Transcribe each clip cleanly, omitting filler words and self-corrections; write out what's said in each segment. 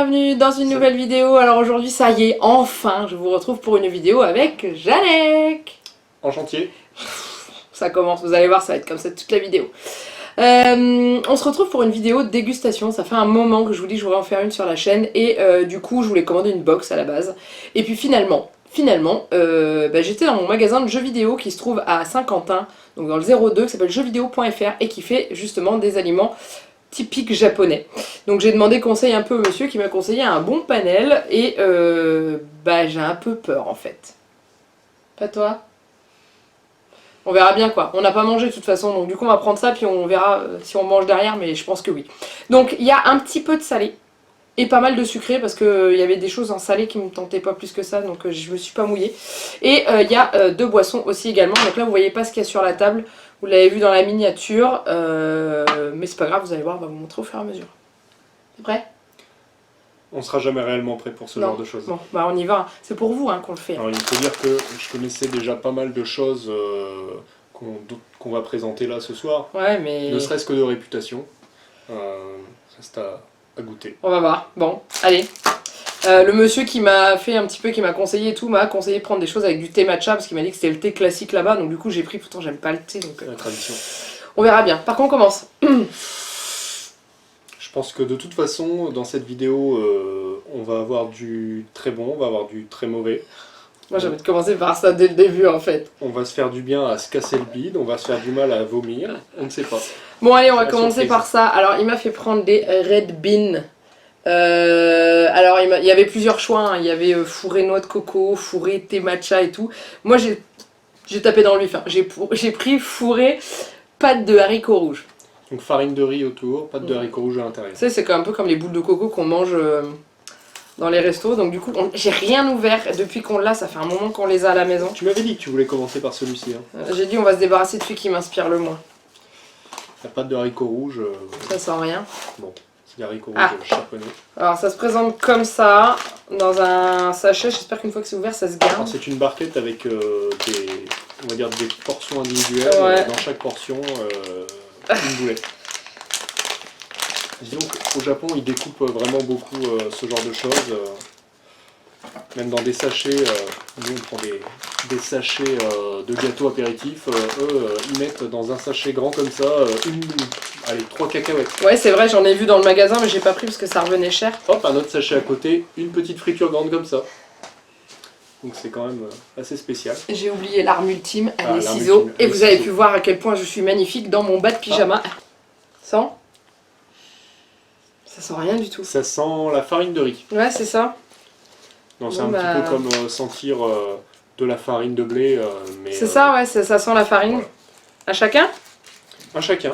bienvenue dans une nouvelle vidéo. Alors aujourd'hui, ça y est, enfin, je vous retrouve pour une vidéo avec Janek. En chantier. Ça commence, vous allez voir, ça va être comme ça toute la vidéo. On se retrouve pour une vidéo de dégustation. Ça fait un moment que je vous dis que je voudrais en faire une sur la chaîne. Et du coup, je voulais commander une box à la base. Et puis finalement, j'étais dans mon magasin de jeux vidéo qui se trouve à Saint-Quentin, donc dans le 02, qui s'appelle jeuxvideo.fr et qui fait justement des aliments typiques japonais. Donc j'ai demandé conseil un peu au monsieur qui m'a conseillé un bon panel et j'ai un peu peur en fait. Pas toi? On verra bien quoi. On n'a pas mangé de toute façon, donc du coup on va prendre ça puis on verra si on mange derrière, mais je pense que oui. Donc il y a un petit peu de salé et pas mal de sucré parce qu'il y avait des choses en salé qui me tentaient pas plus que ça, donc je me suis pas mouillée. Et il y a deux boissons aussi également. Donc là vous voyez pas ce qu'il y a sur la table, vous l'avez vu dans la miniature, mais c'est pas grave, vous allez voir, on va vous montrer au fur et à mesure. C'est prêt? On sera jamais réellement prêt pour ce genre de choses. Bon, bah on y va. C'est pour vous qu'on le fait. Alors, il faut dire que je connaissais déjà pas mal de choses qu'on va présenter là ce soir. Ouais, mais... Ne serait-ce que de réputation. Reste à goûter. On va voir. Bon, allez. Le monsieur qui m'a fait un petit peu, qui m'a conseillé et tout, m'a conseillé de prendre des choses avec du thé matcha parce qu'il m'a dit que c'était le thé classique là-bas. Donc du coup j'ai pris, pourtant j'aime pas le thé. Donc, la tradition. On verra bien. Par contre on commence. Je pense que de toute façon, dans cette vidéo, on va avoir du très bon, on va avoir du très mauvais. Moi j'ai envie de commencer par ça dès le début en fait. On va se faire du bien à se casser le bide, on va se faire du mal à vomir, on ne sait pas. Bon allez, on va commencer par ça. Alors il m'a fait prendre des Red Bean. Alors il y avait plusieurs choix, hein. Il y avait fourré noix de coco, fourré thé matcha et tout. Moi j'ai tapé dans le vif, hein. J'ai pris fourré pâte de haricots rouges. Donc farine de riz autour, pâte de haricots rouges à l'intérieur. Tu sais, c'est un peu comme les boules de coco qu'on mange dans les restos. Donc du coup, j'ai rien ouvert depuis qu'on l'a, ça fait un moment qu'on les a à la maison. Tu m'avais dit que tu voulais commencer par celui-ci. Hein. J'ai dit on va se débarrasser de celui qui m'inspire le moins. La pâte de haricots rouges. Ça sent rien. Bon, c'est des haricots rouges japonais. Alors ça se présente comme ça, dans un sachet. J'espère qu'une fois que c'est ouvert, ça se garde. C'est une barquette avec on va dire des portions individuelles. Ouais. Dans chaque portion, une boulette. Disons qu'au Japon, ils découpent vraiment beaucoup ce genre de choses. Même dans des sachets, nous on prend des sachets de gâteaux apéritifs, eux ils mettent dans un sachet grand comme ça, allez, 3 cacahuètes. Ouais c'est vrai, j'en ai vu dans le magasin mais j'ai pas pris parce que ça revenait cher. Hop, un autre sachet à côté, une petite friture grande comme ça. Donc c'est quand même assez spécial. J'ai oublié l'arme ultime, les ciseaux. Et vous avez pu voir à quel point je suis magnifique dans mon bas de pyjama. Sans? Ça sent rien du tout. Ça sent la farine de riz. Ouais c'est ça. Non, c'est un petit peu comme sentir de la farine de blé. C'est ça, ouais, ça sent la farine. Voilà. À chacun? À chacun.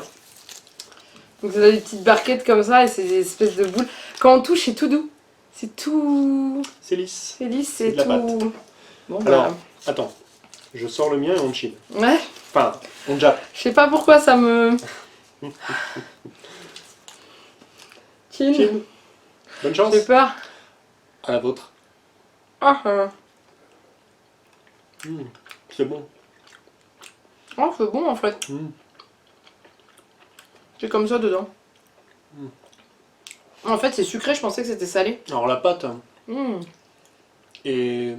Donc ça a des petites barquettes comme ça et c'est des espèces de boules. Quand on touche, c'est tout doux. C'est tout... C'est lisse. C'est lisse, c'est tout... Bon, alors, attends. Je sors le mien et on chine. Ouais. Enfin, on jappe. Je sais pas pourquoi ça me... Chine. Bonne chance. J'ai peur. À la vôtre. C'est bon. Oh, c'est bon en fait. C'est comme ça dedans. En fait, c'est sucré, je pensais que c'était salé. Alors la pâte et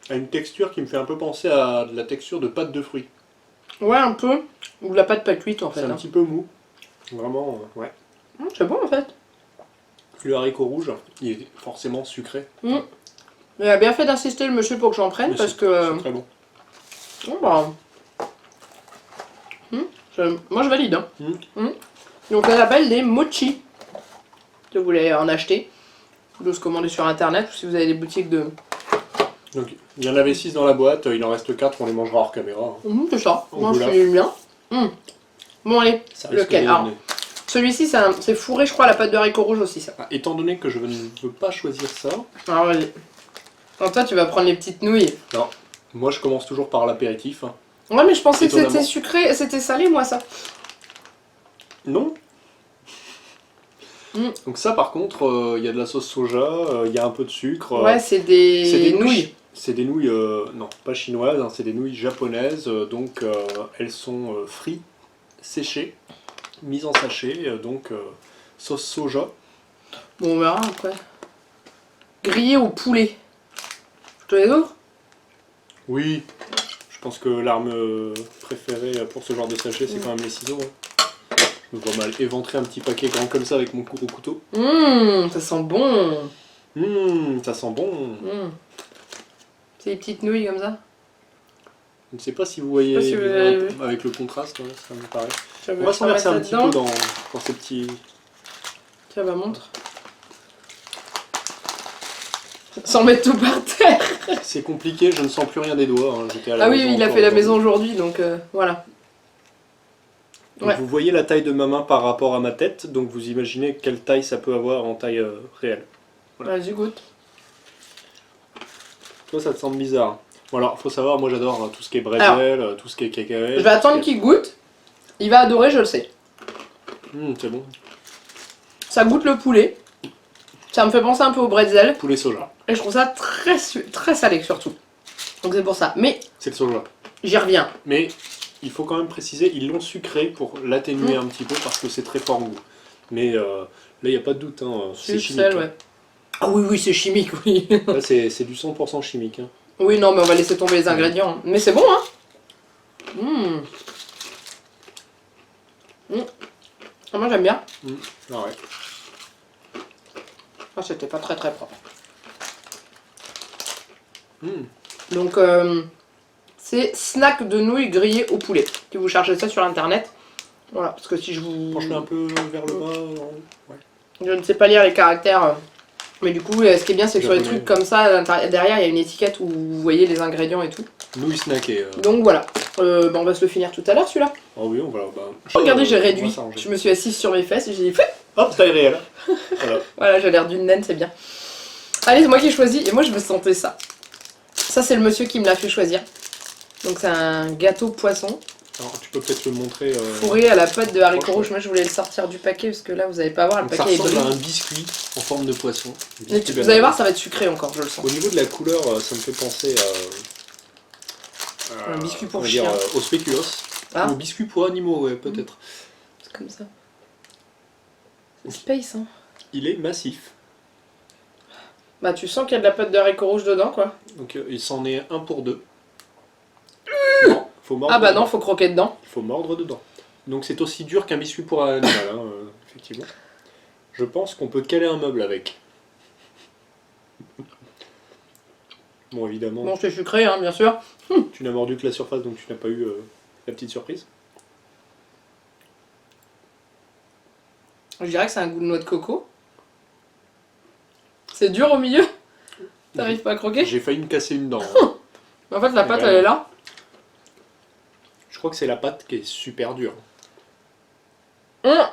a une texture qui me fait un peu penser à de la texture de pâte de fruits. Ouais, un peu. Ou de la pâte pas cuite en fait. C'est un petit peu mou. Vraiment, ouais. C'est bon en fait. Le haricot rouge, il est forcément sucré. Il a bien fait d'insister le monsieur pour que j'en prenne parce que... C'est très bon. Moi je valide. Hein. Donc ça s'appelle des mochi. Si vous voulez en acheter, de se commander sur internet ou si vous avez des boutiques de... Donc il y en avait 6 dans la boîte, il en reste 4, on les mangera hors caméra. C'est ça, moi je fais bien. Bon allez, lequel? Alors, celui-ci c'est fourré je crois à la pâte de haricot rouge aussi ça. Étant donné que je ne veux pas choisir ça... Alors vas-y. Alors toi tu vas prendre les petites nouilles. Non, moi je commence toujours par l'apéritif. Ouais mais je pensais que c'était sucré, c'était salé moi ça. Non. Donc ça par contre, il y a de la sauce soja, il y a un peu de sucre. Ouais c'est des nouilles. C'est des nouilles, non pas chinoises, hein, c'est des nouilles japonaises, donc elles sont frites, séchées, mises en sachet, donc sauce soja. Bon on verra après. grillé au poulet. Je te les ouvre? Oui, je pense que l'arme préférée pour ce genre de sachet, c'est quand même les ciseaux. Hein. Je me vois mal éventrer un petit paquet grand comme ça avec mon gros couteau. Ça sent bon. Ça sent bon. C'est des petites nouilles comme ça. Je ne sais pas si vous voyez Je sais pas si vous avez vu. avec le contraste, ouais, ça me paraît. Tu On va s'en verser un petit peu dans ces petits... Tiens, bah montre. Sans mettre tout par terre. C'est compliqué, je ne sens plus rien des doigts. Hein. J'étais à la Ah oui, maison il a encore fait la aujourd'hui. maison aujourd'hui, donc voilà. Donc Ouais. vous voyez la taille de ma main par rapport à ma tête, donc vous imaginez quelle taille ça peut avoir en taille réelle. Voilà. Vas-y, goûte. Toi, ça te semble bizarre. Bon alors, faut savoir, moi j'adore tout ce qui est bretzel, tout ce qui est cacahuètes. Je vais attendre qu'il goûte. Il va adorer, je le sais. C'est bon. Ça goûte le poulet. Ça me fait penser un peu au bretzel. Poulet soja. Et je trouve ça très salé surtout. Donc c'est pour ça. Mais C'est le soja. j'y reviens. Mais il faut quand même préciser, ils l'ont sucré pour l'atténuer un petit peu parce que c'est très fort en goût. Mais là, il n'y a pas de doute, hein, c'est Sucre, chimique. sel, ouais. Ah oui, oui, c'est chimique, oui. Là, c'est du 100% chimique. Hein. Oui, non, mais on va laisser tomber les ingrédients. Mais c'est bon, hein. Ah, moi j'aime bien. Ah ouais. Ah, c'était pas très propre. Mm. Donc, c'est snack de nouilles grillées au poulet. Si vous cherchez ça sur internet. Voilà, parce que si je vous. Penche-le un peu vers le bas. Ouais. Je ne sais pas lire les caractères. Mais du coup, ce qui est bien, c'est que sur les Japonais. trucs comme ça, derrière, il y a une étiquette où vous voyez les ingrédients et tout. Nouilles snackées. Donc voilà. On va se le finir tout à l'heure, celui-là. Oh oui, on va. Bah, Regardez, j'ai on va réduit. s'arranger. Je me suis assise sur mes fesses et j'ai dit, Fouet Hop, taille réelle. Voilà. voilà, j'ai l'air d'une naine, c'est bien. Allez, c'est moi qui ai choisi et moi je veux sentir ça. Ça, c'est le monsieur qui me l'a fait choisir. Donc, c'est un gâteau poisson Alors, tu peux peut-être le montrer. fourré à la pâte de haricots Franchement. rouges. Moi, je voulais le sortir du paquet parce que là, vous n'allez pas voir, le Donc, ça paquet est ressemble à brûlé. un biscuit en forme de poisson. Mais vous allez voir, ça va être sucré encore, je le sens. Au niveau de la couleur, ça me fait penser à Un biscuit pour on va dire, chien. au spéculoos. Ah. Ou au biscuit pour animaux, ouais, peut-être. C'est comme ça. C'est space, hein. Il est massif. Bah, tu sens qu'il y a de la pâte de haricots rouges dedans, quoi. Donc il s'en est 1 pour 2. Non, faut mordre Ah bah dedans. non, faut croquer dedans. Il faut mordre dedans. Donc c'est aussi dur qu'un biscuit pour un animal, hein, effectivement. Je pense qu'on peut caler un meuble avec. Bon, évidemment, Bon, c'est sucré, hein, bien sûr. tu n'as mordu que la surface, donc tu n'as pas eu la petite surprise. Je dirais que c'est un goût de noix de coco. C'est dur au milieu. T'arrives pas à croquer? J'ai failli me casser une dent. Hein. En fait, la pâte, Ouais. elle est là. Je crois que c'est la pâte qui est super dure. Hum,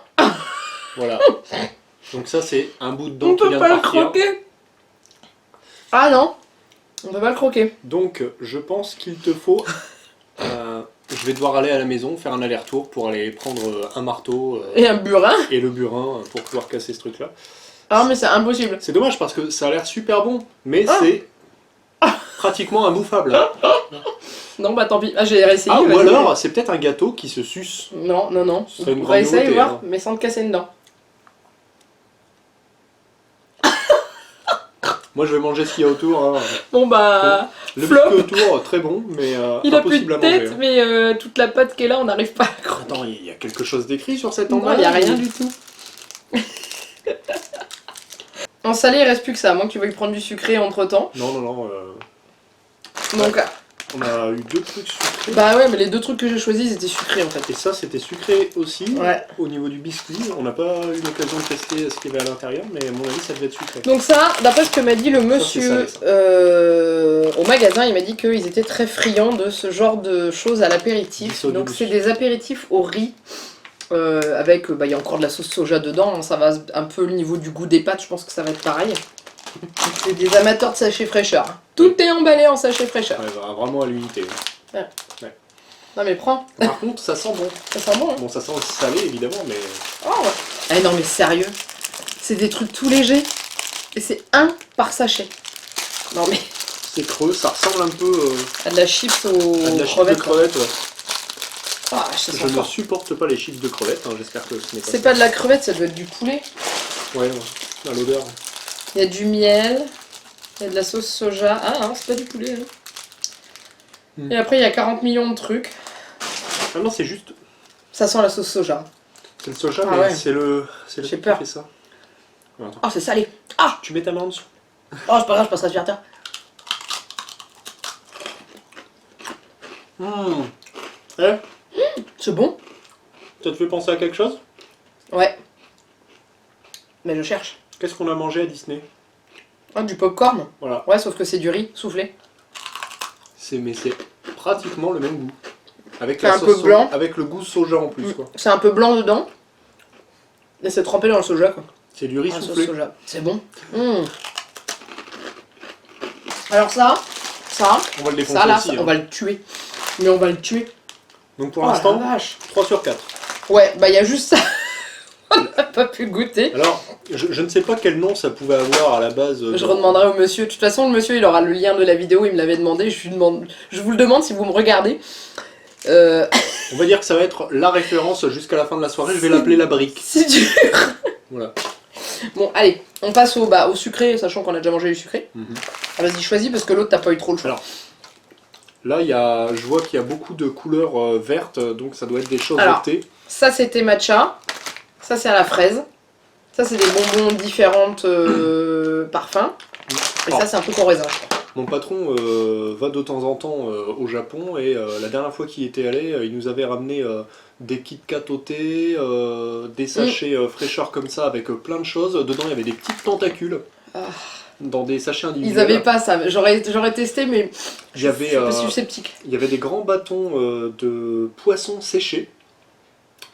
Voilà. Donc ça, c'est un bout de dent On qui peut vient pas de le partir. croquer. Ah non, on peut pas le croquer. Donc, je pense qu'il te faut... je vais devoir aller à la maison, faire un aller-retour pour aller prendre un marteau Et un burin. et le burin pour pouvoir casser ce truc-là. Ah mais c'est impossible. C'est dommage parce que ça a l'air super bon, mais Ah. c'est pratiquement imbouffable. Non bah tant pis. Ah j'ai réessayé. Ah, ou vas-y. alors, c'est peut-être un gâteau qui se suce. Non, non, non. Ce serait une On va grande essayer nouveauté, voir, hein. mais sans te casser une dent. Moi, je vais manger ce qu'il y a autour. Hein. Bon bah... Le Flop. biscuit autour, très bon, mais il a plus de impossible à manger. tête, hein. mais toute la pâte qui est là, on n'arrive pas à croquer. Attends, il y a quelque chose d'écrit sur cet Non, emballage il n'y a rien du tout. En salé, il reste plus que ça, à moins que tu veuilles prendre du sucré entre temps. Non, non, non. Donc, On a eu 2 trucs sucrés. bah ouais, mais les deux trucs que j'ai choisis, ils étaient sucrés en fait. Et ça, c'était sucré aussi. Ouais. Au niveau du biscuit, on n'a pas eu l'occasion de tester ce qu'il y avait à l'intérieur, mais à mon avis, ça devait être sucré. Donc ça, d'après ce que m'a dit le monsieur salé, au magasin, il m'a dit qu'ils étaient très friands de ce genre de choses à l'apéritif. Dissous de Donc douce. c'est des apéritifs au riz. Avec, il y a encore de la sauce soja dedans, hein, ça va un peu le niveau du goût des pâtes, je pense que ça va être pareil. C'est des amateurs de sachets fraîcheur. Tout est emballé en sachet fraîcheur. Ouais, vraiment à l'unité. Non mais prends, Par contre, ça sent bon. ça sent bon. Hein. Bon, ça sent salé évidemment, mais Oh, ouais. Eh non mais sérieux, c'est des trucs tout légers. Et c'est un par sachet. Non mais, c'est creux, ça ressemble un peu à de la chips aux à de la chips de crevettes. crevettes. Ouais. Ah, ça Je sent ne fort. supporte pas les chips de crevettes, hein, j'espère que ce n'est pas C'est ça. pas de la crevette, ça doit être du poulet. Ouais, à l'odeur. Il y a du miel. Il y a de la sauce soja. Ah non, c'est pas du poulet. Hein. Mm. Et après, il y a 40 millions de trucs. Ah non, c'est juste... Ça sent la sauce soja. C'est le soja, Ah mais ouais. c'est le J'ai truc peur. qui fait ça. Attends. Oh, c'est salé. Ah Tu mets ta main en dessous. oh, c'est pas grave, je passerai sur terre. Eh, C'est bon? ça te fait penser à quelque chose? Ouais. Mais je cherche. Qu'est-ce qu'on a mangé à Disney? Ah, du popcorn. Voilà. Ouais, sauf que c'est du riz soufflé. Mais c'est pratiquement le même goût. Avec C'est la un sauce peu blanc. avec le goût soja en plus, quoi. C'est un peu blanc dedans. Et c'est trempé dans le soja, quoi. C'est du riz Ah, sauce soufflé. soja. C'est bon. Alors ça, On va le défoncer ça là, aussi. on hein. va le tuer. Mais on va le tuer. Donc pour Oh la l'instant, vache. 3 sur 4. Ouais, bah il y a juste ça. On n'a pas pu goûter. Alors, je ne sais pas quel nom ça pouvait avoir à la base. Je redemanderai au monsieur. De toute façon, le monsieur, il aura le lien de la vidéo. Il me l'avait demandé. Je vous le demande si vous me regardez. On va dire que ça va être la référence jusqu'à la fin de la soirée. Je vais l'appeler la brique. C'est dur. Voilà. Bon, allez, on passe au sucré, sachant qu'on a déjà mangé du sucré. Mhm. Vas-y, choisis parce que l'autre, t'as pas eu trop le choix. Alors, là, je vois qu'il y a beaucoup de couleurs vertes, donc ça doit être des choses Alors. de thé. Ça, c'était matcha. Ça, c'est à la fraise. Ça, c'est des bonbons différentes parfums. Et ça, c'est un truc au raisin. Mon patron va de temps en temps au Japon et la dernière fois qu'il était allé, il nous avait ramené des Kit Kat au thé, des sachets fraîcheurs comme ça avec plein de choses. Dedans, il y avait des petites tentacules dans des sachets individuels. Ils avaient pas ça. J'aurais testé, mais Il y avait, je suis sceptique. il y avait des grands bâtons de poissons séchés.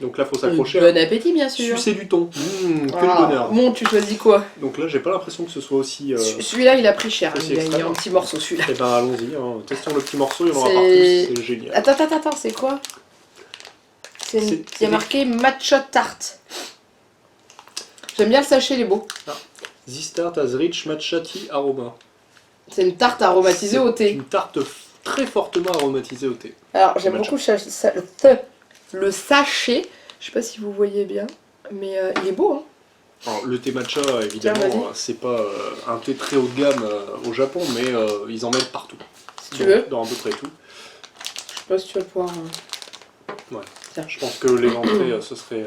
Donc là, il faut s'accrocher. Bon appétit, bien sûr. Sucer du thon. Quel Ah, bonheur. Bon, tu choisis quoi? Donc là, j'ai pas l'impression que ce soit aussi... Celui-là, il a pris cher. aussi Il y a extrême. un petit morceau, celui-là. Eh ben allons-y, hein. Testons le petit morceau, il y en aura C'est- partout, c'est génial. Attends, c'est quoi? Il y a marqué matcha tarte. J'aime bien le sachet, il est beau. This tart has rich matcha tea aroma. C'est une tarte aromatisée au C'est thé. une tarte très fortement aromatisée au thé. Alors, j'aime matcha. beaucoup le sachet. Je sais pas si vous voyez bien, mais il est beau. Hein. Alors, le thé matcha, Tiens, évidemment, vas-y. c'est pas un thé très haut de gamme au Japon, mais ils en mettent partout. Si tu veux. Dans à peu près tout. Je sais pas si tu vas pouvoir. Je pense que les entrées, ce serait...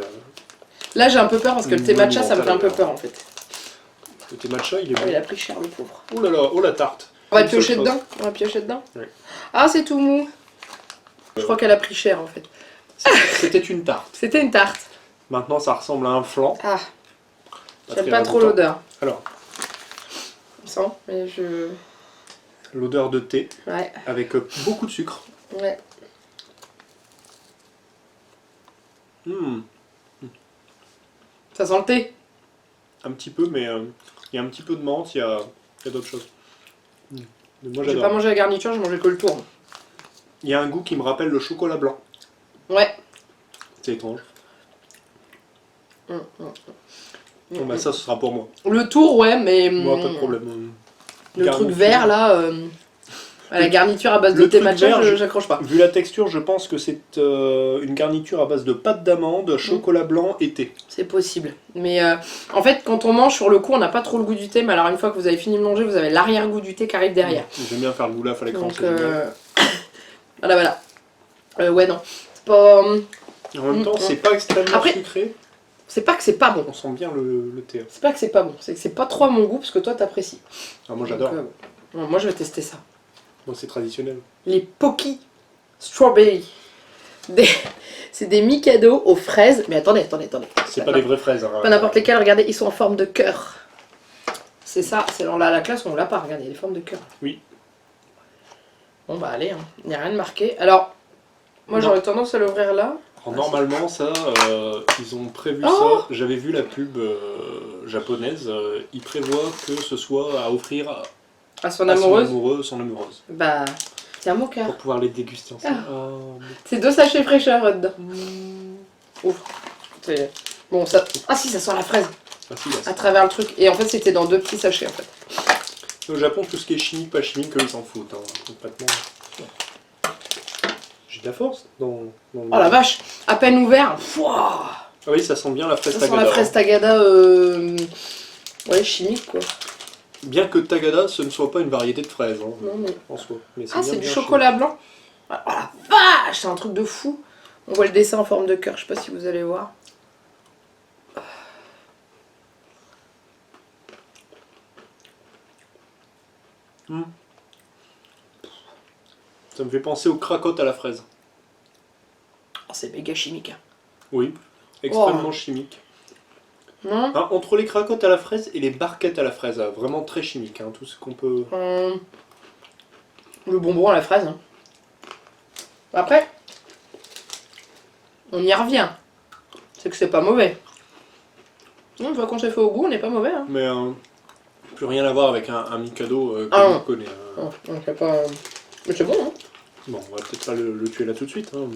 Là, j'ai un peu peur parce que le thé matcha, ça me fait un peu Monumental, peur en fait. Le thé matcha, il est Oh, bon. il a pris cher, le pauvre. Oh là là, oh la tarte. On va Une seule piocher chose. dedans. On va piocher dedans. Oui. Ah, c'est tout mou. Je crois qu'elle a pris cher en fait. C'était une tarte. C'était une tarte. Maintenant, ça ressemble à un flan. Ah, j'aime très pas trop ragoûtant. l'odeur. Alors, Il sent, mais je. l'odeur de thé Ouais, avec beaucoup de sucre. ouais. Hmm, Ça sent le thé. un petit peu, mais il y a un petit peu de menthe, il y a d'autres choses. Moi, J'ai pas j'adore. mangé la garniture, j'ai mangé que le tour. Il y a un goût qui me rappelle le chocolat blanc. Ouais. C'est étrange. Mm. Bon, bah ça, ce sera pour moi. Le tour, ouais, mais. Moi, pas de problème. Le Garniture. truc vert là. À la garniture à base de Le thé truc matcha, vert, j'accroche pas. Vu la texture, je pense que c'est une garniture à base de pâte d'amande, chocolat blanc et thé. C'est possible. Mais en fait, quand on mange sur le coup, on n'a pas trop le goût du thé, mais alors une fois que vous avez fini de manger, vous avez l'arrière-goût du thé qui arrive derrière. J'aime bien faire le goulaf à l'écran, Donc, c'est génial. voilà. Ouais, non. C'est pas. En même temps, c'est pas extrêmement Après- sucré. C'est pas que c'est pas bon. On sent bien le thé. C'est pas que c'est pas bon. C'est que c'est pas trop à mon goût parce que toi t'apprécies. Alors, moi, j'adore. Donc, bon, moi, je vais tester ça. Moi, c'est traditionnel. Les Pocky Strawberry. C'est des Mikado aux fraises. Mais attendez. C'est pas des vraies fraises. Hein. Pas n'importe lesquelles, regardez, ils sont en forme de cœur. C'est ça, c'est dans la classe où on l'a pas, regardez, les formes de cœur. Oui. Bon bah allez, hein. Il n'y a rien de marqué. Alors, moi Non. j'aurais tendance à l'ouvrir là. Alors, normalement, ça, ils ont prévu Oh ça. J'avais vu la pub japonaise. Ils prévoient que ce soit à offrir À son à son amoureuse. amoureux, son amoureuse. Bah, c'est un mon cœur. Pour pouvoir les déguster ensemble. Ah. Ah, C'est 2 sachets fraîcheur dedans. Ouf. C'est- Bon, ça. Ah si, ça sent la fraise ah, si, là, à travers le truc. Et en fait, c'était dans 2 petits sachets en fait. Au Japon, tout ce qui est chimique, pas chimique, eux, ils s'en foutent. Hein, complètement. J'ai de la force dans le... Oh la vache, à peine ouvert. Pouah, Ah oui, ça sent bien la fraise ça sent tagada. la fraise tagada. Ouais, chimique quoi. Bien que Tagada, ce ne soit pas une variété de fraises, hein, Non, mais... en soi. Mais Ah, c'est bien, du bien chocolat blanc. Oh la vache, c'est un truc de fou. On voit le dessin en forme de cœur, je sais pas si vous allez voir. chez. Ça me fait penser aux cracottes à la fraise. Oh, c'est méga chimique. Hein. Oui, extrêmement Oh. chimique. Non Hein, entre les cracottes à la fraise et les barquettes à la fraise, vraiment très chimique, hein, tout ce qu'on peut... Le bonbon à la fraise. Hein. Après, on y revient. C'est que c'est pas mauvais. Non, je vois qu'on s'est fait au goût, on n'est pas mauvais. Hein. Mais plus rien à voir avec un Mikado que Ah, on connaît. Non, on fait pas... Mais c'est bon, hein. Bon, on va peut-être pas le tuer là tout de suite. Hein.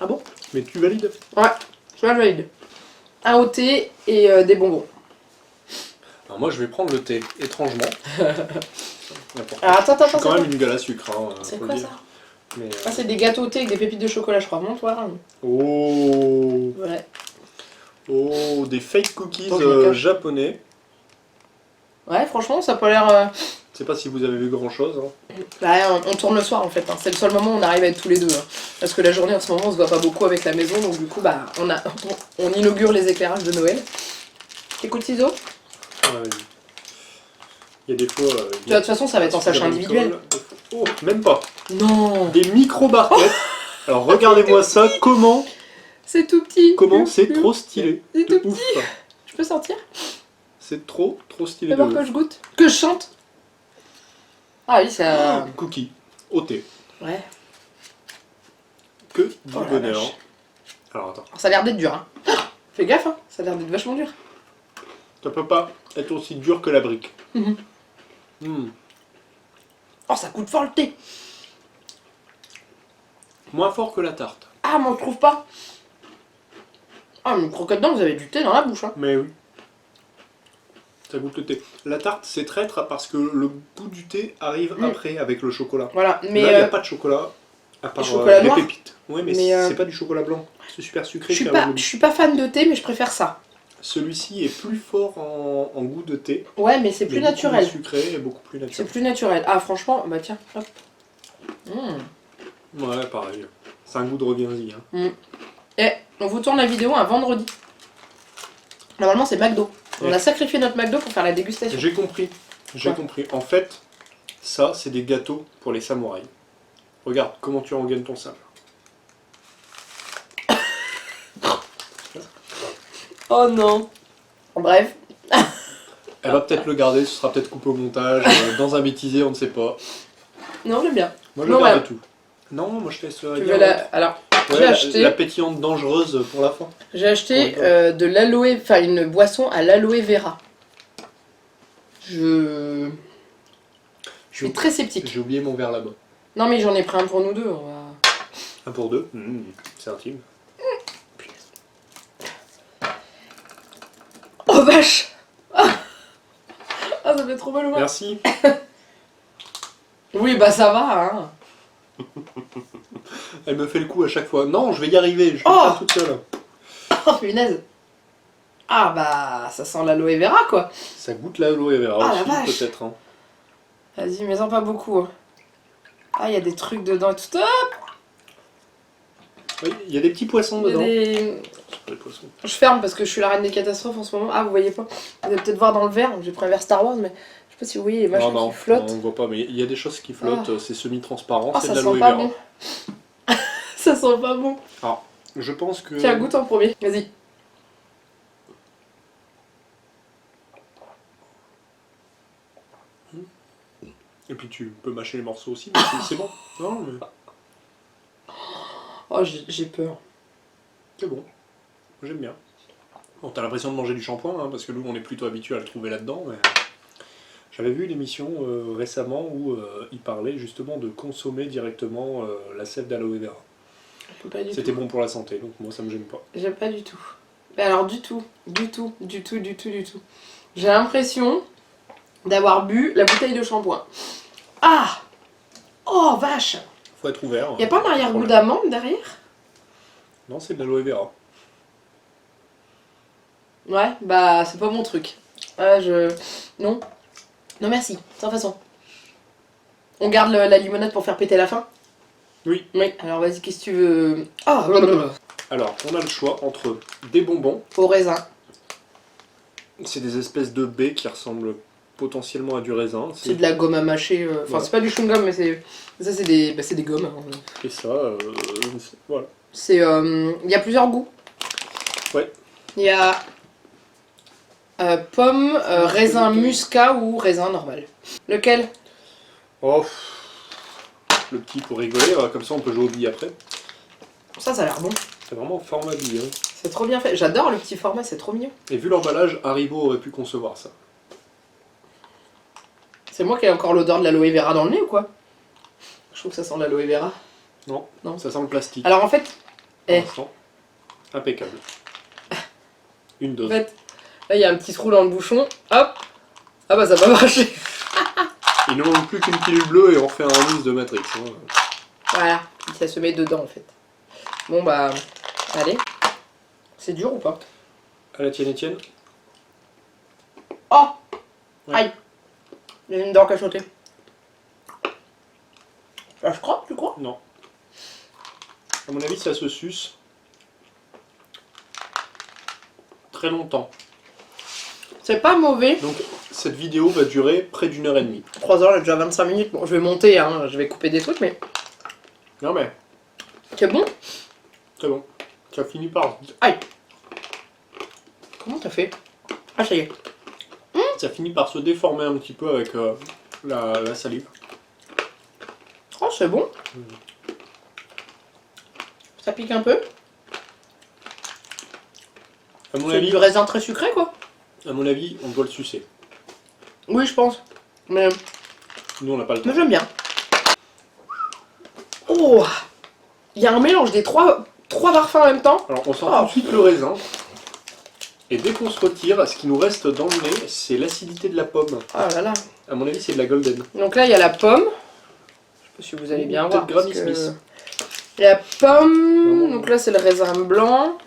Ah bon? Mais tu valides? Ouais, je valide. Un au thé et des bonbons. Alors moi je vais prendre le thé, étrangement. Alors attends, Je suis quand c'est même une gueule à sucre. Hein, C'est faut quoi le dire. ça? Mais, Ah, c'est des gâteaux au thé avec des pépites de chocolat, je crois. Montre-toi. Oh, Ouais. oh, des fake cookies Attends, je me cache. japonais. Ouais, franchement, ça a pas l'air... Je sais pas si vous avez vu grand chose. Hein. Bah, on tourne le soir en fait. Hein. C'est le seul moment où on arrive à être tous les deux. Hein. Parce que la journée en ce moment, on se voit pas beaucoup avec la maison. Donc du coup, bah, on inaugure les éclairages de Noël. Tes coups de ciseaux? Ouais, il y a des fois. De toute façon, ça va être en sachet individuel. Oh, même pas. Non. Des micro-barquettes. Alors regardez-moi ça, comment C'est tout petit. c'est trop stylé. C'est tout De ouf. Je peux sortir? C'est trop stylé. D'abord de que ouf. je goûte. Que je chante. Ah oui, ça... Cookie, au thé. Ouais. Que du Oh la bonheur. vache. Alors attends, Ça a l'air d'être dur. Hein. Fais gaffe, hein. Ça a l'air d'être vachement dur. ça peut pas être aussi dur que la brique. Mhm. Hmm. Oh, ça coûte fort le thé. Moins fort que la tarte. Ah, mais on le trouve pas. Ah, mais croquette dedans, vous avez du thé dans la bouche. Hein. Mais oui. Ça goûte le thé. La tarte, c'est traître parce que le goût du thé arrive après avec le chocolat. Voilà, mais Là, il n'y a pas de chocolat, à part chocolat les noir. pépites. Ouais, mais Mais, c'est pas du chocolat blanc. C'est super sucré. je caramel. suis pas fan de thé, mais je préfère ça. Celui-ci est plus fort en goût de thé. Ouais, mais c'est plus mais naturel. Beaucoup plus sucré et beaucoup plus C'est naturel. plus naturel. Ah, franchement, bah tiens, hop. Ouais, pareil. C'est un goût de reviens-y. Hein. Et on vous tourne la vidéo un vendredi. Normalement, c'est McDo. On a sacrifié notre McDo pour faire la dégustation. J'ai compris. J'ai compris. En fait, ça, c'est des gâteaux pour les samouraïs. Regarde comment tu rengaines ton sable. Oh non. Bref. Elle va peut-être le garder, ce sera peut-être coupé au montage, dans un bêtisier, on ne sait pas. Non, j'aime bien. Moi, je Non, garde voilà. tout. Non, moi, je laisse Tu bien veux la... Alors, ouais, j'ai acheté... la pétillante dangereuse pour la fin. J'ai acheté Pour de l'aloe, enfin une boisson à l'aloe vera. Je suis très sceptique. J'ai oublié mon verre là-bas. Non mais j'en ai pris un pour nous deux. On va... Un pour deux. C'est intime. Oh vache. Ah, ça fait trop mal au ventre. Merci. Oui bah ça va hein. Elle me fait le coup à chaque fois. Non, je vais y arriver, je vais Oh le faire toute seule. Oh punaise. Ah bah ça sent l'aloe vera quoi. Ça goûte l'aloe vera Ah, la aussi, vache. peut-être. Hein. Vas-y mais en pas beaucoup. Hein. Ah il y a des trucs dedans et tout. Hop. Oui, il y a des petits poissons Il y a dedans. des... C'est pas des poissons. Je ferme parce que je suis la reine des catastrophes en ce moment. Ah vous voyez pas. Vous allez peut-être voir dans le verre. J'ai pris un verre Star Wars mais je sais pas si vous voyez les machins Non, qui flottent. on ne voit pas, mais il y a des choses qui flottent, c'est semi-transparent, Oh c'est ça de sent l'aloe pas vera. bon. Ça sent pas bon. Alors, je pense que... Tiens goûte en premier. Vas-y. Et puis tu peux mâcher les morceaux aussi, mais c'est bon. Non, mais Oh j'ai peur. c'est bon. J'aime bien. Bon, t'as l'impression de manger du shampoing, hein, parce que nous, on est plutôt habitués à le trouver là-dedans, mais... J'avais vu une émission récemment où il parlait justement de consommer directement la sève d'aloe vera. Pas du C'était tout. bon pour la santé, donc moi ça me gêne pas. J'aime pas du tout. Mais alors du tout. J'ai l'impression d'avoir bu la bouteille de shampoing. Ah. Oh vache. Faut être ouvert. Y a pas un arrière-goût Problème. d'amande derrière? Non, c'est de l'aloe vera. Ouais, bah c'est pas mon truc. Ah, non. Non merci, sans façon. On garde la limonade pour faire péter la fin? Oui. Oui, alors vas-y, qu'est-ce que tu veux? Ah, blablabla. Alors, on a le choix entre des bonbons. Au raisin. C'est des espèces de baies qui ressemblent potentiellement à du raisin. C'est de la gomme à mâcher. Enfin, Voilà. c'est pas du chewing-gum, mais c'est. Ça, c'est des. Bah, c'est des gommes. Hein. Et ça, voilà. C'est. Il y a plusieurs goûts. Ouais. Il y a. Pomme, raisin muscat ou raisin normal. Lequel? Oh, le petit pour rigoler, comme ça on peut jouer aux billes après. Ça a l'air bon. C'est vraiment format bille. Hein. C'est trop bien fait. J'adore le petit format, c'est trop mignon. Et vu l'emballage, Haribo aurait pu concevoir ça. C'est moi qui ai encore l'odeur de l'aloe vera dans le nez ou quoi? Je trouve que ça sent l'aloe vera. Non, Non. ça sent le plastique. Alors en fait. Pour Eh. l'instant. Impeccable. Une En dose. fait, là il y a un petit trou dans le bouchon. Hop. Ah bah ça va marcher. Il ne manque plus qu'une pilule bleue et on refait un remise de Matrix. Hein. Voilà. Ça se met dedans en fait. Bon bah. Allez. C'est dur ou pas? À la tienne, Étienne. Oh. Ouais. Aïe. Il y a une dent qui a sauté. Ça se croque, tu crois? Non. À mon avis, ça se suce très longtemps. C'est pas mauvais. Donc, cette vidéo va durer près d'1 heure et demie. 3 heures, elle a déjà 25 minutes. Bon, je vais monter, hein. Je vais couper des trucs, mais. Non mais, C'est bon? c'est bon. Ça finit par... Aïe. Comment t'as fait? Ah, ça y est. Ça finit par se déformer un petit peu avec la salive. Oh, c'est bon. Ça pique un peu. À mon C'est avis, du raisin très sucré, quoi. on doit le sucer. Oui, je pense. Mais Nous, on n'a pas le temps. j'aime bien. Oh. Il y a un mélange des trois parfums en même temps. Alors, on sent Oh. tout de suite le raisin. Et dès qu'on se retire, ce qui nous reste dans le nez, c'est l'acidité de la pomme. Oh là là. À mon avis, c'est de la golden. Donc là, il y a la pomme. Je sais pas si vous allez bien Peut-être voir. Granny parce que- Smith. La pomme. Vraiment. Donc là, c'est le raisin blanc.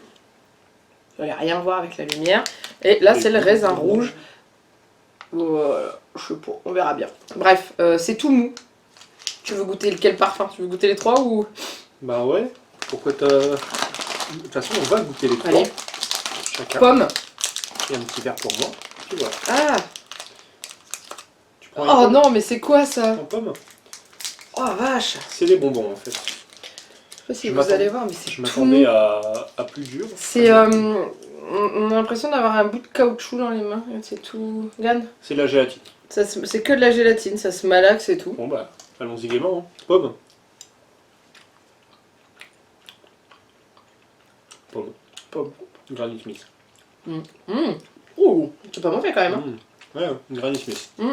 Vous n'allez rien voir avec la lumière. Et là, c'est le raisin rouge. Voilà. Je sais pas. On verra bien. Bref, c'est tout mou. Tu veux goûter quel parfum? Tu veux goûter les trois ou... Bah ouais. Pourquoi t'as... De toute façon, on va goûter les trois. Allez. Chacun. Pomme. Et un petit verre pour moi. Puis voilà. Ah. Tu prends une Oh pomme non, mais c'est quoi ça? en pomme. Oh vache. C'est des bonbons en fait. Je sais pas si Je vous m'attendais- allez voir, mais c'est Je tout m'attendais mou. à plus dur. C'est... on a l'impression d'avoir un bout de caoutchouc dans les mains. C'est tout... Regarde. C'est la gélatine. C'est que de la gélatine, ça se malaxe et tout. Bon bah, allons-y gaiement. Hein. Pomme. Pomme. Pomme. Granny Smith. Ouh, c'est pas mauvais quand même. Hein. Ouais, Granny Smith. Mm.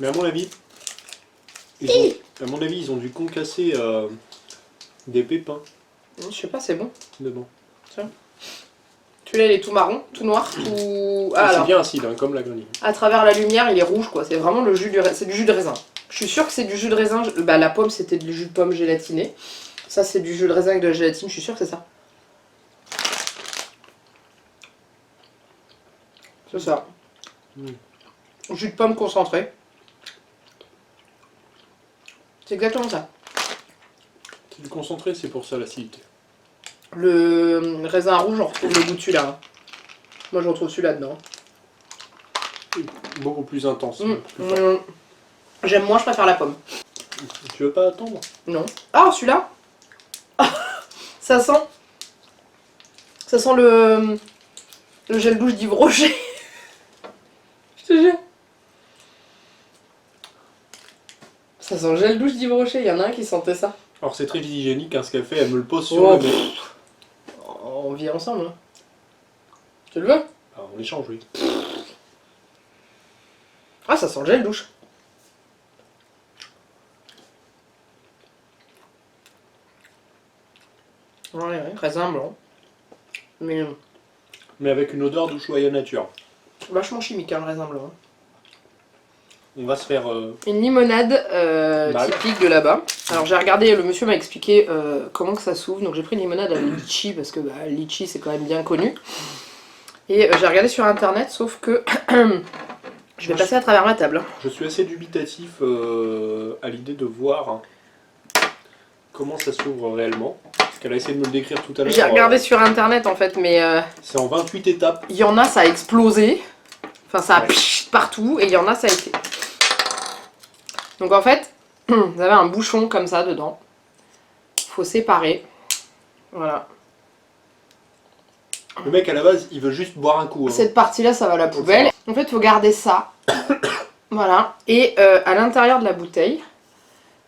Mais à mon avis, ils ont dû concasser des pépins Je sais pas, c'est bon. dedans. Celui-là, il est tout marron, tout noir, tout... Ah, C'est alors, bien acide, hein, comme la grenouille. à travers la lumière, il est rouge, quoi. C'est vraiment le jus c'est du jus de raisin. Je suis sûre que c'est du jus de raisin. Bah, la pomme, c'était du jus de pomme gélatiné. Ça, c'est du jus de raisin avec de la gélatine. Je suis sûre que c'est ça. C'est ça. Jus de pomme concentré. C'est exactement ça. C'est du concentré, c'est pour ça l'acidité. Le raisin rouge, on retrouve le goût de celui-là. Hein. Moi, je retrouve celui-là dedans. Beaucoup plus intense. Plus fort. J'aime moins, je préfère la pomme. Tu veux pas attendre? Non. Ah, celui-là. Ça sent le gel douche d'Yves Rocher. Je te jure. Ça sent le gel douche d'Yves Rocher. Il y en a un qui sentait ça. Alors c'est très hygiénique, hein, ce qu'elle fait, elle me le pose sur Oh, le nez. On vit ensemble. Hein. Tu le veux? Ah, on échange, oui. Ah, ça sent le gel douche. Ouais, raisin blanc. Mais Mais avec une odeur d'Ushuaïa nature. vachement chimique, hein, le raisin blanc. Hein. On va se faire... Une limonade Mal. typique de là-bas. Alors j'ai regardé, le monsieur m'a expliqué comment que ça s'ouvre. Donc j'ai pris une limonade à litchi parce que litchi c'est quand même bien connu. Et j'ai regardé sur internet, sauf que Je vais passer à travers ma table. Je suis assez dubitatif à l'idée de voir comment ça s'ouvre réellement. Parce qu'elle a essayé de me le décrire tout à l'heure. J'ai regardé sur internet en fait, mais C'est en 28 étapes. il y en a, ça a explosé. Enfin, ça a pchit partout et il y en a, ça a été. Donc en fait, vous avez un bouchon comme ça dedans. Faut séparer. Voilà. Le mec à la base, il veut juste boire un coup. Hein. Cette partie-là, ça va à la poubelle. En fait, il faut garder ça. Voilà. Et à l'intérieur de la bouteille,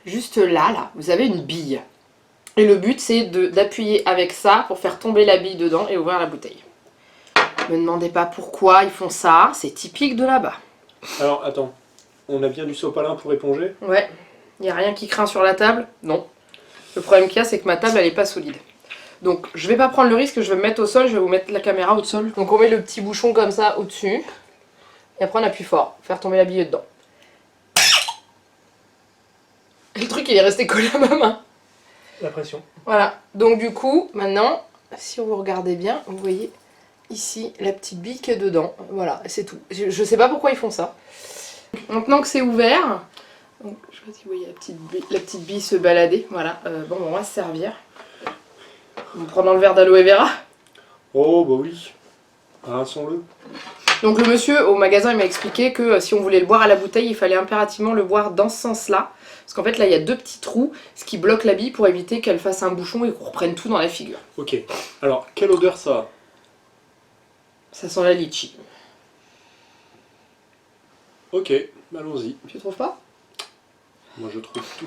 juste là, vous avez une bille. Et le but, c'est d'appuyer avec ça pour faire tomber la bille dedans et ouvrir la bouteille. Ne me demandez pas pourquoi ils font ça, c'est typique de là-bas. Alors, attends. On a bien du sopalin pour éponger? Ouais. Il n'y a rien qui craint sur la table? Non. Le problème qu'il y a, c'est que ma table, elle est pas solide. Donc, je vais pas prendre le risque, je vais me mettre au sol, je vais vous mettre la caméra au sol. Donc, on met le petit bouchon comme ça au-dessus. Et après, on appuie fort, faire tomber la bille dedans. Et le truc, il est resté collé à ma main. La pression. Voilà. Donc, du coup, maintenant, si vous regardez bien, vous voyez ici la petite bille qui est dedans. Voilà, c'est tout. Je sais pas pourquoi ils font ça. Maintenant que c'est ouvert, donc, je sais pas si vous voyez la petite bille se balader. Voilà. Bon, on va se servir. On prend dans le verre d'aloe vera. Oh, bah oui. Rinçons-le. Donc le monsieur au magasin il m'a expliqué que si on voulait le boire à la bouteille, il fallait impérativement le boire dans ce sens-là. Parce qu'en fait là il y a 2 petits trous, ce qui bloque la bille pour éviter qu'elle fasse un bouchon et qu'on reprenne tout dans la figure. Ok. Alors, quelle odeur ça a? Ça sent la litchi. Ok, allons-y. Tu trouves pas? Moi je trouve tout.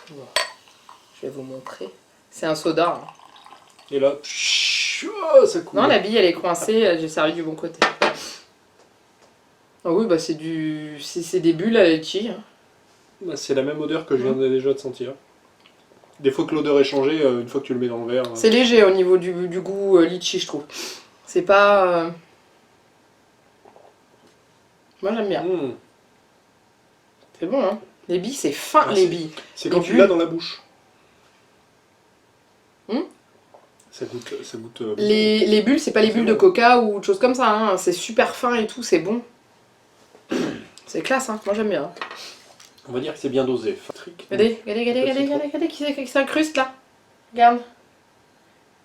Je vais vous montrer. C'est un soda. Hein. Et là, oh, ça coule. Non, la bille elle est coincée, j'ai servi du bon côté. Ah oui, bah c'est des bulles à la litchi. Hein. Bah, c'est la même odeur que je viens déjà de sentir. Des fois que l'odeur est changée, une fois que tu le mets dans le verre. C'est léger au niveau du goût litchi, je trouve. C'est pas... Moi j'aime bien. Mmh. C'est bon, hein. Les billes, c'est fin, Ah, les billes. C'est quand Les tu l'as bulles. dans la bouche. Hmm. Ça goûte Les bulles, c'est pas les C'est bulles bon. de coca ou de choses comme ça, hein. C'est super fin et tout, c'est bon. C'est classe, hein. Moi j'aime bien. Hein. On va dire que c'est bien dosé. Regardez qui c'est qui s'incruste là. Regarde.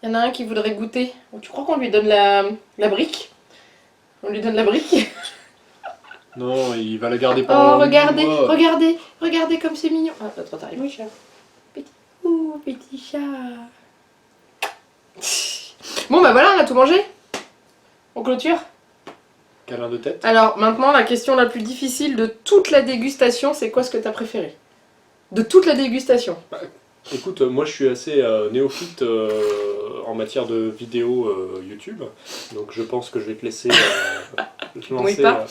Il y en a un qui voudrait goûter. Oh, tu crois qu'on lui donne la brique? On lui donne la brique? Non, il va la garder Oh, pendant regardez, 8 mois. regardez comme c'est mignon. Ah, trop tard, mon chat. Petit chat. Bon, bah voilà, on a tout mangé. On clôture. Câlin de tête. Alors, maintenant, la question la plus difficile de toute la dégustation, c'est quoi ce que t'as préféré? De toute la dégustation. Écoute, moi je suis assez néophyte en matière de vidéo YouTube, donc je pense que je vais te laisser lancer. pas.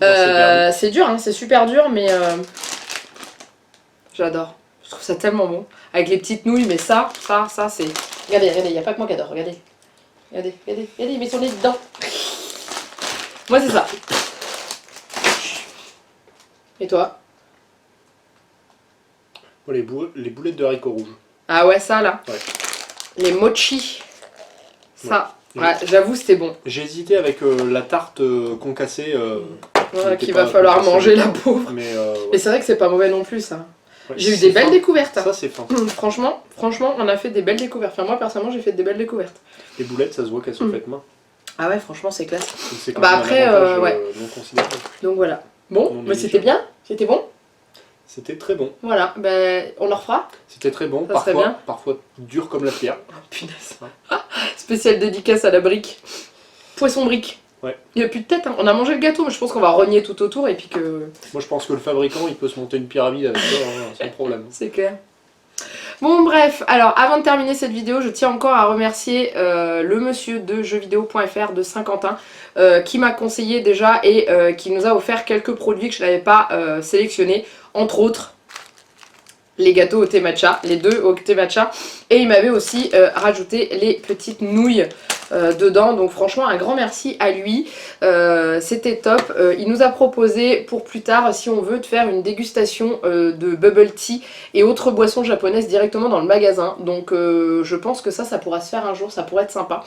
Lancer C'est dur, hein, c'est super dur, mais j'adore. Je trouve ça tellement bon. Avec les petites nouilles, mais ça, c'est... Regardez, il n'y a pas que moi qui adore, regardez. Regardez, il met son nez dedans. Moi, c'est ça. Et toi? Moi, les boulettes de haricots rouges. Ah ouais, ça, là. Ouais. Les mochi. Ça, Ouais. ouais, j'avoue, c'était bon. J'ai hésité avec la tarte concassée. Voilà, qui qu'il était va pas falloir concassée manger, la dedans. pauvre. Mais Et c'est vrai que c'est pas mauvais non plus, ça. ouais, J'ai eu c'est des belles fin. découvertes. Ça, c'est fin. Franchement, on a fait des belles découvertes. Enfin, moi, personnellement, j'ai fait des belles découvertes. Les boulettes, ça se voit qu'elles sont faites main. Ah ouais, franchement, c'est classe. Donc, c'est quand Bah même après, un avantage, ouais. non considérable. Donc voilà. Bon, Non mais c'était bien. C'était bon. C'était très bon. Voilà, ben on en refera. C'était très bon. Ça serait bien. Parfois dur comme la pierre. Oh, punaise. Spécial dédicace à la brique. Poisson brique. Ouais. Il n'y a plus de tête, hein. On a mangé le gâteau, mais je pense qu'on va rogner tout autour et puis que... Moi, je pense que le fabricant, il peut se monter une pyramide avec ça, hein, sans problème. C'est clair. Bon bref, alors avant de terminer cette vidéo, je tiens encore à remercier le monsieur de jeuxvideo.fr de Saint-Quentin qui m'a conseillé déjà et qui nous a offert quelques produits que je n'avais pas sélectionnés, entre autres les gâteaux au thé matcha, les 2 au thé matcha, et il m'avait aussi rajouté les petites nouilles dedans, donc franchement un grand merci à lui, c'était top. Il nous a proposé pour plus tard, si on veut, de faire une dégustation de bubble tea et autres boissons japonaises directement dans le magasin, donc je pense que ça pourra se faire un jour, ça pourrait être sympa.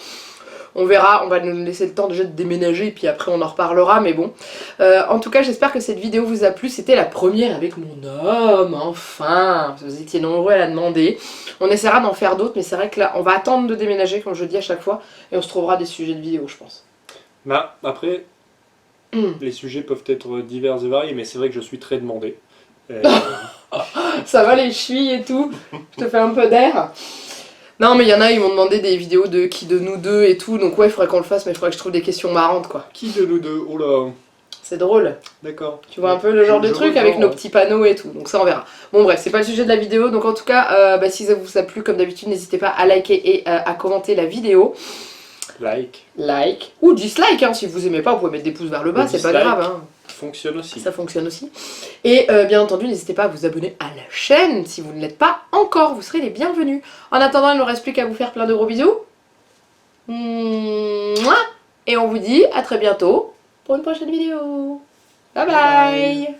On verra, on va nous laisser le temps déjà de déménager et puis après on en reparlera, mais bon. En tout cas, j'espère que cette vidéo vous a plu. C'était la première avec mon homme, enfin. Vous étiez nombreux à la demander. On essaiera d'en faire d'autres, mais c'est vrai que là, on va attendre de déménager, comme je dis à chaque fois, et on se trouvera des sujets de vidéo, je pense. Bah, après, les sujets peuvent être divers et variés, mais c'est vrai que je suis très demandé. Ça va les chevilles et tout? Je te fais un peu d'air? Non, mais il y en a, ils m'ont demandé des vidéos de qui de nous deux et tout, donc ouais, il faudrait qu'on le fasse, mais il faudrait que je trouve des questions marrantes, quoi. Qui de nous deux? Oh là, C'est drôle. d'accord. Tu vois un peu le genre de Je truc vois, avec nos ouais. petits panneaux et tout, donc ça on verra. Bon bref, c'est pas le sujet de la vidéo, donc en tout cas, si ça vous a plu, comme d'habitude, n'hésitez pas à liker et à commenter la vidéo. Like ou dislike, hein, si vous aimez pas, vous pouvez mettre des pouces vers le bas, Le c'est pas dislike. grave. Hein. Fonctionne aussi. Ça fonctionne aussi. Et bien entendu, n'hésitez pas à vous abonner à la chaîne si vous ne l'êtes pas encore, vous serez les bienvenus. En attendant, il ne nous reste plus qu'à vous faire plein de gros bisous. Mouah. Et on vous dit à très bientôt pour une prochaine vidéo. Bye bye.